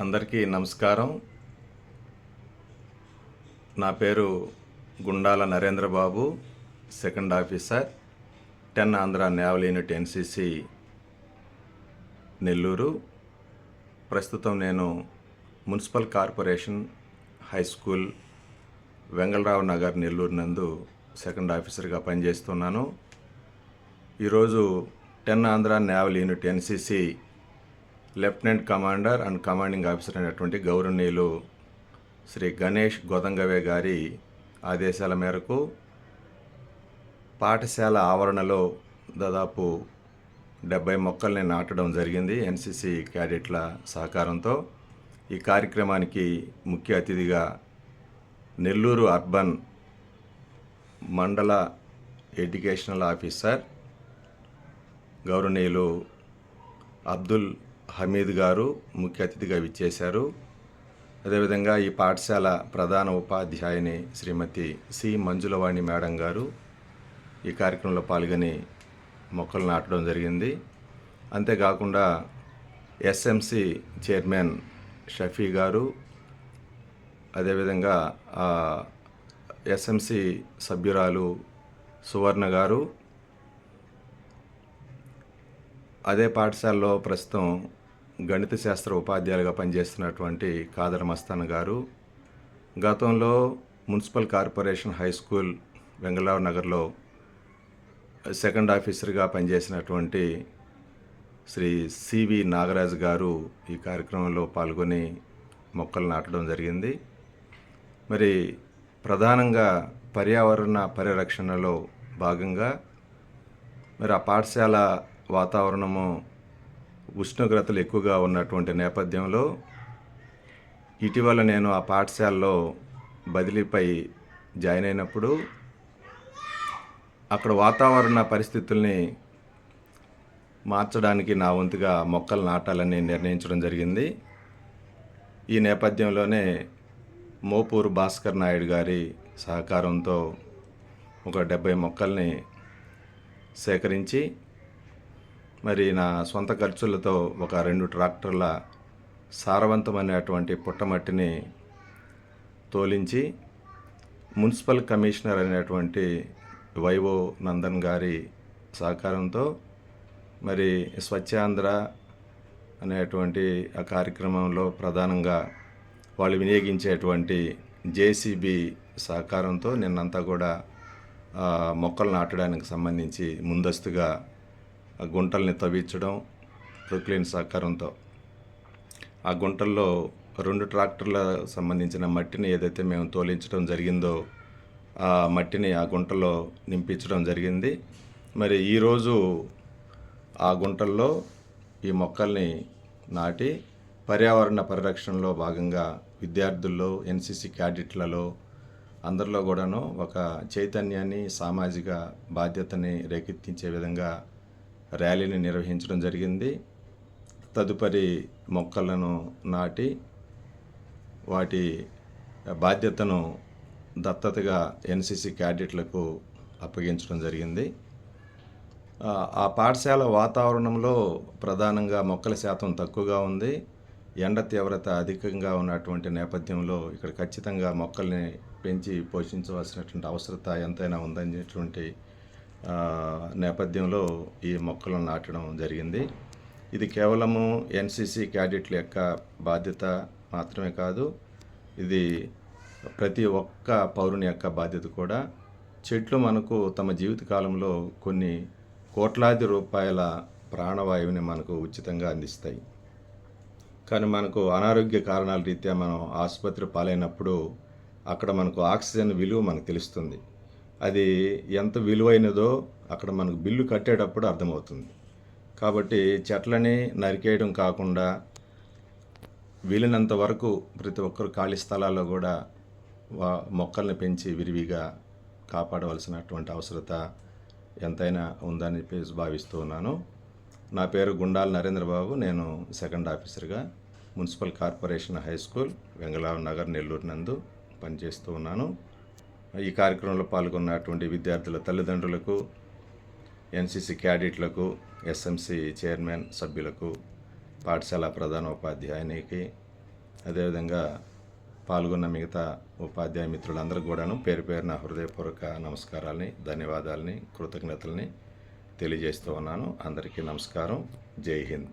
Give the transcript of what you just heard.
అందరికీ నమస్కారం. నా పేరు Gundala Narendrababu, second officer, 10 Andhra naval unit NCC Nellore. ప్రస్తుతం నేను municipal corporation high school Vengalrao Nagar Nellore నందు సెకండ్ ఆఫీసర్గా పనిచేస్తున్నాను. ఈరోజు 10 Andhra naval unit NCC lieutenant commander and commanding officer అయినటువంటి గౌరవనీయులు శ్రీ గణేష్ గోదంగవే గారి ఆదేశాల మేరకు పాఠశాల ఆవరణలో దాదాపు 70 మొక్కల్ని నాటడం జరిగింది ఎన్సిసి క్యాడెట్ల సహకారంతో. ఈ కార్యక్రమానికి ముఖ్య అతిథిగా నెల్లూరు అర్బన్ మండల ఎడ్యుకేషనల్ ఆఫీసర్ గౌరవనీయులు అబ్దుల్ హమీద్ గారు ముఖ్య అతిథిగా విచ్చేశారు. అదేవిధంగా ఈ పాఠశాల ప్రధాన ఉపాధ్యాయుని శ్రీమతి సి మంజులవాణి మేడం గారు ఈ కార్యక్రమంలో పాల్గొని మొక్కలు నాటడం జరిగింది. అంతేకాకుండా ఎస్ఎంసి చైర్మన్ షఫీ గారు, అదేవిధంగా ఎస్ఎంసి సభ్యురాలు సువర్ణ గారు, అదే పాఠశాలలో ప్రస్తుతం గణిత శాస్త్ర ఉపాధ్యాయులుగా పనిచేస్తున్నటువంటి కాదర్ మస్తాన్ గారు, గతంలో municipal corporation high school Vengalrao నగర్లో సెకండ్ ఆఫీసర్గా పనిచేసినటువంటి శ్రీ సివి నాగరాజు గారు ఈ కార్యక్రమంలో పాల్గొని మొక్కలు నాటడం జరిగింది. మరి ప్రధానంగా పర్యావరణ పరిరక్షణలో భాగంగా మరి ఆ పాఠశాల వాతావరణము ఉష్ణోగ్రతలు ఎక్కువగా ఉన్నటువంటి నేపథ్యంలో ఇటీవల నేను ఆ పాఠశాలలో బదిలీపై జాయిన్ అయినప్పుడు అక్కడ వాతావరణ పరిస్థితుల్ని మార్చడానికి నా వంతుగా మొక్కలు నాటాలని నిర్ణయించడం జరిగింది. ఈ నేపథ్యంలోనే మోపూరు భాస్కర్ నాయుడు గారి సహకారంతో ఒక 70 మొక్కల్ని సేకరించి మరి నా సొంత ఖర్చులతో ఒక 2 ట్రాక్టర్ల సారవంతమైనటువంటి పుట్టమట్టిని తోలించి మున్సిపల్ కమిషనర్ అనేటువంటి వైవో నందన్ గారి సహకారంతో మరి స్వచ్ఛాంధ్ర అనేటువంటి ఆ కార్యక్రమంలో ప్రధానంగా వాళ్ళు వినియోగించేటువంటి జేసీబీ సహకారంతో నిన్నంతా కూడా మొక్కలు నాటడానికి సంబంధించి ముందస్తుగా ఆ గుంటల్ని తవ్వించడం, ప్రొక్లైన్ సహకారంతో ఆ గుంటల్లో 2 ట్రాక్టర్ల సంబంధించిన మట్టిని ఏదైతే మేము తోలించడం జరిగిందో ఆ మట్టిని ఆ గుంటలో నింపించడం జరిగింది. మరి ఈరోజు ఆ గుంటల్లో ఈ మొక్కల్ని నాటి పర్యావరణ పరిరక్షణలో భాగంగా విద్యార్థుల్లో, ఎన్సిసి క్యాడెట్లలో అందరిలో కూడాను ఒక చైతన్యాన్ని, సామాజిక బాధ్యతని రేకెత్తించే విధంగా ర్యాలీని నిర్వహించడం జరిగింది. తదుపరి మొక్కలను నాటి వాటి బాధ్యతను దత్తతగా ఎన్సిసి క్యాడెట్లకు అప్పగించడం జరిగింది. ఆ పాఠశాల వాతావరణంలో ప్రధానంగా మొక్కల శాతం తక్కువగా ఉంది. ఎండ తీవ్రత అధికంగా ఉన్నటువంటి నేపథ్యంలో ఇక్కడ ఖచ్చితంగా మొక్కల్ని పెంచి పోషించవలసినటువంటి అవసరత ఎంతైనా ఉందనేటువంటి నేపథ్యంలో ఈ మొక్కలను నాటడం జరిగింది. ఇది కేవలము ఎన్సిసి క్యాడెట్ల యొక్క బాధ్యత మాత్రమే కాదు, ఇది ప్రతి ఒక్క పౌరుని యొక్క బాధ్యత కూడా. చెట్లు మనకు తమ జీవితకాలంలో కొన్ని కోట్లాది రూపాయల ప్రాణవాయువుని మనకు ఉచితంగా అందిస్తాయి. కానీ మనకు అనారోగ్య కారణాల రీత్యా మనం ఆసుపత్రి పాలైనప్పుడు అక్కడ మనకు ఆక్సిజన్ విలువ మనకు తెలుస్తుంది. అది ఎంత విలువైనదో అక్కడ మనకు బిల్లు కట్టేటప్పుడు అర్థమవుతుంది. కాబట్టి చెట్లని నరికేయడం కాకుండా వీలైనంత వరకు ప్రతి ఒక్కరు ఖాళీ స్థలాల్లో కూడా మొక్కల్ని పెంచి విరివిగా కాపాడవలసినటువంటి అవసరత ఎంతైనా ఉందని భావిస్తూ ఉన్నాను. నా పేరు గుండాల నరేంద్రబాబు. నేను సెకండ్ ఆఫీసర్గా municipal corporation high school Vengalrao Nagar Nellore నందు పనిచేస్తూ ఉన్నాను. ఈ కార్యక్రమంలో పాల్గొన్నటువంటి విద్యార్థుల తల్లిదండ్రులకు, ఎన్సిసి క్యాడెట్లకు, ఎస్ఎంసి చైర్మన్ సభ్యులకు, పాఠశాల ప్రధానోపాధ్యాయునికి, అదేవిధంగా పాల్గొన్న మిగతా ఉపాధ్యాయ మిత్రులందరికీ కూడాను పేరు పేరున హృదయపూర్వక నమస్కారాలని, ధన్యవాదాలని, కృతజ్ఞతల్ని తెలియజేస్తూ ఉన్నాను. అందరికీ నమస్కారం. జై హింద్.